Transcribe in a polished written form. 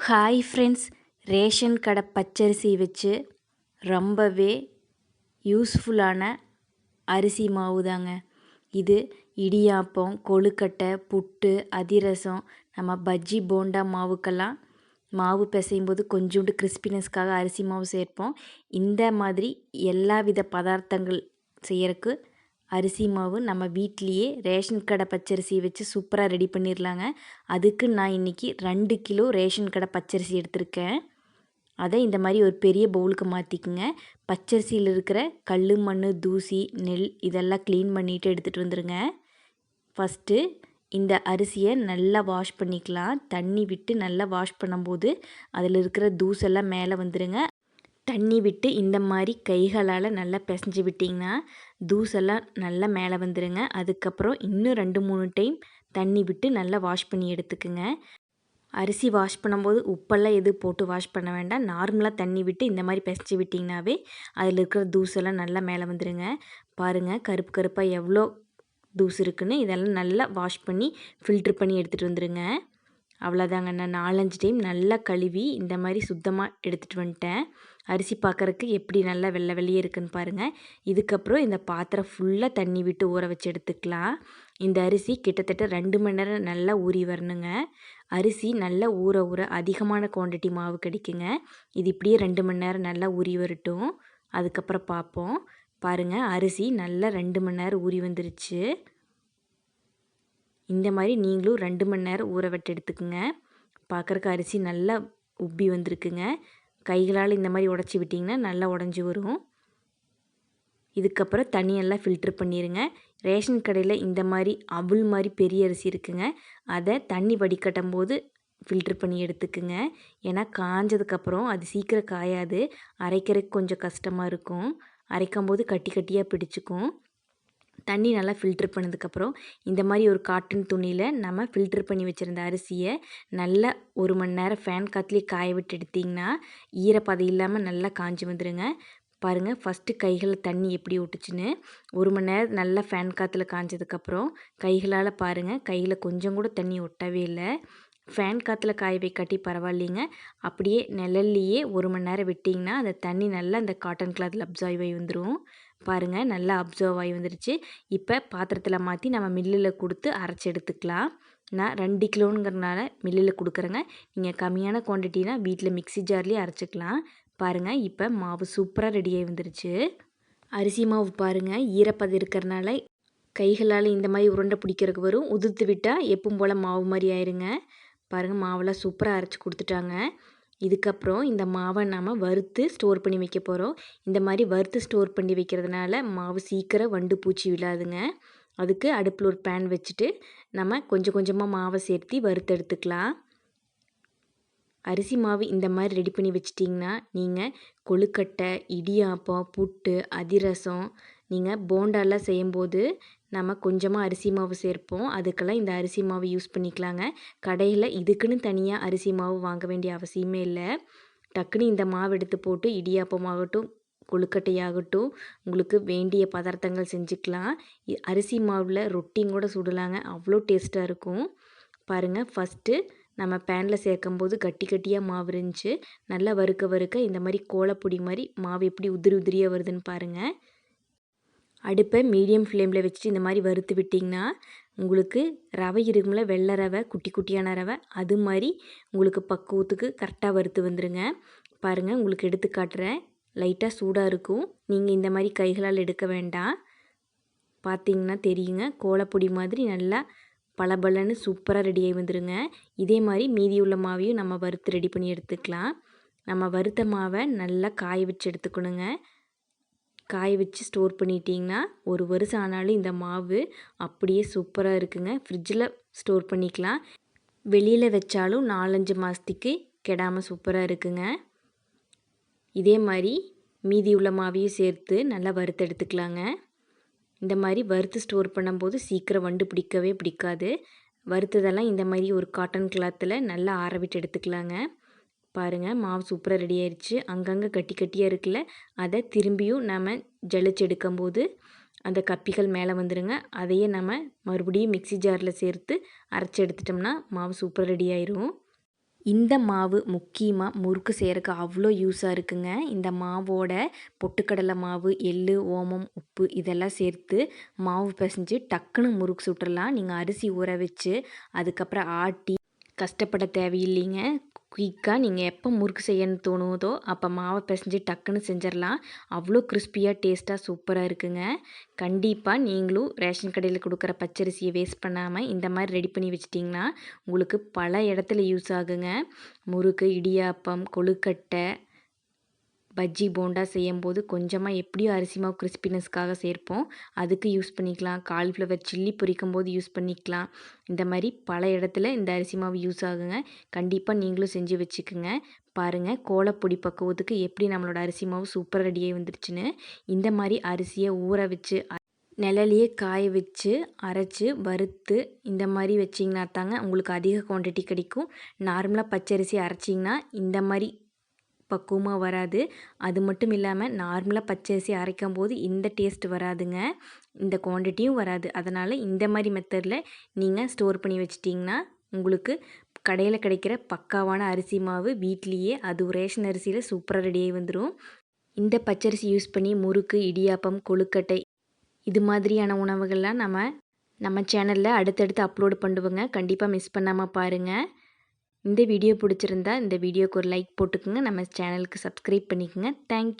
Hi friends, ration கடை பச்சரிசி வச்சு ரொம்பவே யூஸ்ஃபுல்லான அரிசி மாவு தாங்க இது. இடியாப்பம், கொழுக்கட்டை, புட்டு, அதிரசம், நம்ம பஜ்ஜி போண்டா மாவுக்கெல்லாம் மாவு பிசையும் போது கொஞ்சோண்டு கிறிஸ்பினஸ்க்காக அரிசி மாவு சேர்ப்போம். இந்த மாதிரி எல்லா வித பதார்த்தங்கள் செய்யறதுக்கு அரிசி மாவு நம்ம வீட்லேயே ரேஷன் கடை பச்சரிசி வச்சு சூப்பராக ரெடி பண்ணிடலாங்க. அதுக்கு நான் இன்றைக்கி 2 கிலோ ரேஷன் கடை பச்சரிசி எடுத்திருக்கேன். அதை இந்த மாதிரி ஒரு பெரிய பவுலுக்கு மாற்றிக்குங்க. பச்சரிசியில் இருக்கிற கல், மண், தூசி, நெல் இதெல்லாம் க்ளீன் பண்ணிவிட்டு எடுத்துகிட்டு வந்துடுங்க. ஃபஸ்ட்டு இந்த அரிசியை நல்லா வாஷ் பண்ணிக்கலாம். தண்ணி விட்டு நல்லா வாஷ் பண்ணும்போது அதில் இருக்கிற தூசெல்லாம் மேலே வந்துடுங்க. தண்ணி விட்டு இந்த மாதிரி கைகளால் நல்லா பிசைஞ்சு விட்டிங்கன்னா தூசெல்லாம் நல்லா மேலே வந்துடுங்க. அதுக்கப்புறம் இன்னும் 2-3 டைம் தண்ணி விட்டு நல்லா வாஷ் பண்ணி எடுத்துக்குங்க. அரிசி வாஷ் பண்ணும்போது உப்பெல்லாம் எதுவும் போட்டு வாஷ் பண்ண வேண்டாம். நார்மலாக தண்ணி விட்டு இந்த மாதிரி பிசைஞ்சு விட்டிங்கனாவே அதில் இருக்கிற தூசெல்லாம் நல்லா மேலே வந்துடுங்க. பாருங்கள், கருப்பு கருப்பாக எவ்வளோ தூசு இருக்குன்னு. இதெல்லாம் நல்லா வாஷ் பண்ணி ஃபில்ட்ரு பண்ணி எடுத்துகிட்டு வந்துடுங்க. அவ்வளோதாங்க. நான் 4-5 டைம் நல்லா கழுவி இந்த மாதிரி சுத்தமாக எடுத்துகிட்டு வந்துட்டேன். அரிசி பார்க்குறக்கு எப்படி நல்லா வெள்ளை வெள்ளையே இருக்குதுன்னு பாருங்கள். இதுக்கப்புறம் இந்த பாத்திரம் ஃபுல்லாக தண்ணி விட்டு ஊற வச்சு எடுத்துக்கலாம். இந்த அரிசி கிட்டத்தட்ட 2 மணி நேரம் நல்லா ஊறி வரணுங்க. அரிசி நல்லா ஊற ஊற அதிகமான குவான்டிட்டி மாவு கிடைக்குங்க. இது இப்படியே 2 மணி நேரம் நல்லா ஊறி வரட்டும். அதுக்கப்புறம் பார்ப்போம். பாருங்கள், அரிசி நல்லா 2 மணி நேரம் ஊறி வந்துருச்சு. இந்த மாதிரி நீங்களும் 2 மணி நேரம் ஊற விட்டு எடுத்துக்குங்க. பார்க்குறக்கு அரிசி நல்லா உப்பி வந்திருக்குங்க. கைகளால் இந்த மாதிரி உடச்சி விட்டிங்கன்னா நல்லா உடஞ்சி வரும். இதுக்கப்புறம் தண்ணியெல்லாம் ஃபில்ட்ரு பண்ணிடுங்க. ரேஷன் கடையில் இந்த மாதிரி அவுள் மாதிரி பெரிய அரிசி இருக்குங்க. அதை தண்ணி வடிகட்டும் போது ஃபில்ட்ரு பண்ணி எடுத்துக்குங்க. ஏன்னா காஞ்சதுக்கப்புறம் அது சீக்கிரம் காயாது. அரைக்கிறதுக்கு கொஞ்சம் கஷ்டமாக இருக்கும். அரைக்கும் போது கட்டி கட்டியாக பிடிச்சிக்கும். தண்ணி நல்லா ஃபில்ட்ரு பண்ணதுக்கப்புறம் இந்த மாதிரி ஒரு காட்டன் துணியில் நம்ம ஃபில்ட்ரு பண்ணி வச்சுருந்த அரிசியை நல்லா 1 மணி நேரம் ஃபேன் காற்றுலேயே காய விட்டு எடுத்திங்கன்னா ஈரப்பதம் இல்லாமல் நல்லா காஞ்சி வந்துடுங்க. பாருங்கள், ஃபஸ்ட்டு கைகளில் தண்ணி எப்படி ஒட்டுச்சுன்னு. 1 மணி நேரம் நல்லா ஃபேன் காற்றுல காஞ்சதுக்கப்புறம் கைகளால் பாருங்கள், கையில் கொஞ்சம் கூட தண்ணி ஒட்டவே இல்லை. ஃபேன் காற்றுல காய வைக்காட்டி பரவாயில்லைங்க. அப்படியே நிழல்லையே 1 மணி நேரம் விட்டிங்கன்னா அந்த தண்ணி நல்லா அந்த காட்டன் கிளாத்தில் அப்சர்வ் ஆகி வந்துடும். பாருங்கள், நல்லா அப்சர்வ் ஆகி வந்துடுச்சு. இப்போ பாத்திரத்தில் மாற்றி நம்ம மில்லில் கொடுத்து அரைச்சி எடுத்துக்கலாம். நான் 2 கிலோங்கிறதுனால மில்லில் கொடுக்குறேங்க. நீங்கள் கம்மியான குவான்டிட்டினா வீட்டில் மிக்ஸி ஜார்லேயே அரைச்சிக்கலாம். பாருங்கள், இப்போ மாவு சூப்பராக ரெடியாகி வந்துருச்சு. அரிசி மாவு பாருங்கள், ஈரப்பதம் இருக்கிறனால கைகளால் இந்த மாதிரி உருண்டை பிடிக்கிறதுக்கு வரும். உதிர்த்து விட்டால் எப்பவும் போல் மாவு மாதிரி ஆயிருங்க. பாருங்கள், மாவெல்லாம் சூப்பராக அரைச்சி கொடுத்துட்டாங்க. இதுக்கப்புறம் இந்த மாவை நாம் வறுத்து ஸ்டோர் பண்ணி வைக்க போகிறோம். இந்த மாதிரி வறுத்து ஸ்டோர் பண்ணி வைக்கிறதுனால மாவு சீக்கிரம் வண்டு பூச்சி விழாதுங்க. அதுக்கு அடுப்பில் ஒரு பேன் வச்சுட்டு நம்ம கொஞ்சம் கொஞ்சமாக மாவை சேர்த்து வறுத்து எடுத்துக்கலாம். அரிசி மாவு இந்த மாதிரி ரெடி பண்ணி வச்சிட்டிங்கன்னா நீங்கள் கொழுக்கட்டை, இடியாப்பம், புட்டு, அதிரசம், நீங்கள் போண்டாலாம் செய்யும்போது நம்ம கொஞ்சமாக அரிசி மாவு சேர்ப்போம். அதுக்கெல்லாம் இந்த அரிசி மாவு யூஸ் பண்ணிக்கலாங்க. கடையில் இதுக்குன்னு தனியாக அரிசி மாவு வாங்க வேண்டிய அவசியமே இல்லை. டக்குன்னு இந்த மாவு எடுத்து போட்டு இடியாப்பமாகட்டும், கொழுக்கட்டையாகட்டும் உங்களுக்கு வேண்டிய பதார்த்தங்கள் செஞ்சுக்கலாம். அரிசி மாவில் ரொட்டியும் கூட சுடலாங்க. அவ்வளோ டேஸ்ட்டாக இருக்கும். பாருங்கள், ஃபஸ்ட்டு நம்ம பேனில் சேர்க்கும்போது கட்டி கட்டியாக மாவு இருந்துச்சு. நல்லா வறுக்க வறுக்க இந்த மாதிரி கோலப்பொடி மாதிரி மாவு எப்படி உதிரி உதிரியாக வருதுன்னு பாருங்கள். அடுப்பை மீடியம் ஃப்ளேமில் வச்சுட்டு இந்த மாதிரி வறுத்து விட்டிங்கன்னா உங்களுக்கு ரவை இருக்கும்ல, வெள்ளை ரவை, குட்டி குட்டியான ரவை, அது மாதிரி உங்களுக்கு பக்குவத்துக்கு கரெக்டாக வறுத்து வந்துடுங்க. பாருங்கள், உங்களுக்கு எடுத்து காட்டுறேன். லைட்டாக சூடாக இருக்கும். நீங்கள் இந்த மாதிரி கைகளால் எடுக்க வேண்டாம். பார்த்திங்கன்னா தெரியுங்க, கோலப்பொடி மாதிரி நல்லா பலபலன்னு சூப்பராக ரெடியாகி வந்துடுங்க. இதே மாதிரி மீதி உள்ள மாவையும் நம்ம வறுத்து ரெடி பண்ணி எடுத்துக்கலாம். நம்ம வறுத்த மாவை நல்லா காய வச்சு எடுத்துக்கணுங்க. காய வச்சு ஸ்டோர் பண்ணிட்டிங்கன்னா 1 வருஷம் ஆனாலும் இந்த மாவு அப்படியே சூப்பராக இருக்குங்க. ஃப்ரிட்ஜில் ஸ்டோர் பண்ணிக்கலாம். வெளியில் வச்சாலும் 4-5 மாதத்துக்கு கெடாமல் சூப்பராக இருக்குங்க. இதே மாதிரி மீதி உள்ள மாவையும் சேர்த்து நல்லா வறுத்து எடுத்துக்கலாங்க. இந்த மாதிரி வறுத்து ஸ்டோர் பண்ணும்போது சீக்கிரம் வண்டு பிடிக்கவே பிடிக்காது. வறுத்ததெல்லாம் இந்த மாதிரி ஒரு காட்டன் கிளாத்தில் நல்லா ஆற விட்டு எடுத்துக்கலாங்க. பாருங்கள், மாவு சூப்பராக ரெடி ஆயிடுச்சு. அங்கங்கே கட்டி கட்டியாக இருக்குல்ல, அதை திரும்பியும் நம்ம ஜலிச்சு எடுக்கும்போது அந்த கப்பிகள் மேலே வந்துடுங்க. அதையே நம்ம மறுபடியும் மிக்ஸி ஜாரில் சேர்த்து அரைச்சி எடுத்துட்டோம்னா மாவு சூப்பராக ரெடி ஆயிரும். இந்த மாவு முக்கியமாக முறுக்கு செய்கிறதுக்கு அவ்வளோ யூஸாக இருக்குங்க. இந்த மாவோட பொட்டுக்கடலை மாவு, எள்ளு, ஓமம், உப்பு இதெல்லாம் சேர்த்து மாவு பிசைஞ்சு டக்குன்னு முறுக்கு சுட்டுறலாம். நீங்கள் அரிசி ஊற வச்சு அதுக்கப்புறம் ஆட்டி கஷ்டப்பட தேவையில்லைங்க. குயிக்காக நீங்கள் எப்போ முறுக்கு செய்யணும்னு தோணுதோ அப்போ மாவை பிசைஞ்சு டக்குன்னு செஞ்சிடலாம். அவ்வளோ கிறிஸ்பியாக டேஸ்ட்டாக சூப்பராக இருக்குங்க. கண்டிப்பாக நீங்களும் ரேஷன் கடையில் கொடுக்குற பச்சரிசியை வேஸ்ட் பண்ணாமல் இந்த மாதிரி ரெடி பண்ணி வச்சிட்டிங்கன்னா உங்களுக்கு பல இடத்துல யூஸ் ஆகுங்க. முறுக்கு, இடியாப்பம், கொழுக்கட்டை, பஜ்ஜி, போண்டா செய்யும்போது கொஞ்சமாக எப்படியும் அரிசி மாவு கிறிஸ்பினஸ்க்காக சேர்ப்போம். அதுக்கு யூஸ் பண்ணிக்கலாம். காலிஃப்ளவர் சில்லி பொரிக்கும் போது யூஸ் பண்ணிக்கலாம். இந்த மாதிரி பல இடத்துல இந்த அரிசி மாவு யூஸ் ஆகுங்க. கண்டிப்பாக நீங்களும் செஞ்சு வச்சுக்குங்க. பாருங்கள், கோலப்பொடி பக்குவத்துக்கு எப்படி நம்மளோட அரிசி மாவு சூப்பர் ரெடியாகி வந்துருச்சுன்னு. இந்த மாதிரி அரிசியை ஊற வச்சு நிழலையே காய வச்சு அரைச்சி வறுத்து இந்த மாதிரி வச்சிங்கன்னா தாங்க உங்களுக்கு அதிக குவான்டிட்டி கிடைக்கும். நார்மலாக பச்சரிசி அரைச்சிங்கன்னா இந்த மாதிரி பக்குவமாக வராது. அது மட்டும் இல்லாமல் நார்மலாக பச்சரிசி அரைக்கும் போது இந்த டேஸ்ட் வராதுங்க, இந்த குவான்டிட்டியும் வராது. அதனால் இந்த மாதிரி மெத்தடில் நீங்கள் ஸ்டோர் பண்ணி வச்சிட்டிங்கன்னா உங்களுக்கு கடையில் கிடைக்கிற பக்காவான அரிசி மாவு வீட்லேயே, அது ரேஷன் அரிசியில் சூப்பராக ரெடியாகி வந்துடும். இந்த பச்சரிசி யூஸ் பண்ணி முறுக்கு, இடியாப்பம், கொழுக்கட்டை இது மாதிரியான உணவுகள்லாம் நம்ம சேனலில் அடுத்தடுத்து அப்லோடு பண்ணுவோங்க. கண்டிப்பாக மிஸ் பண்ணாமல் பாருங்கள். இந்த வீடியோ பிடிச்சிருந்தா இந்த வீடியோக்கு ஒரு லைக் போட்டுக்குங்க. நம்ம சேனலுக்கு சப்ஸ்கிரைப் பண்ணிக்கோங்க. தேங்க்யூ.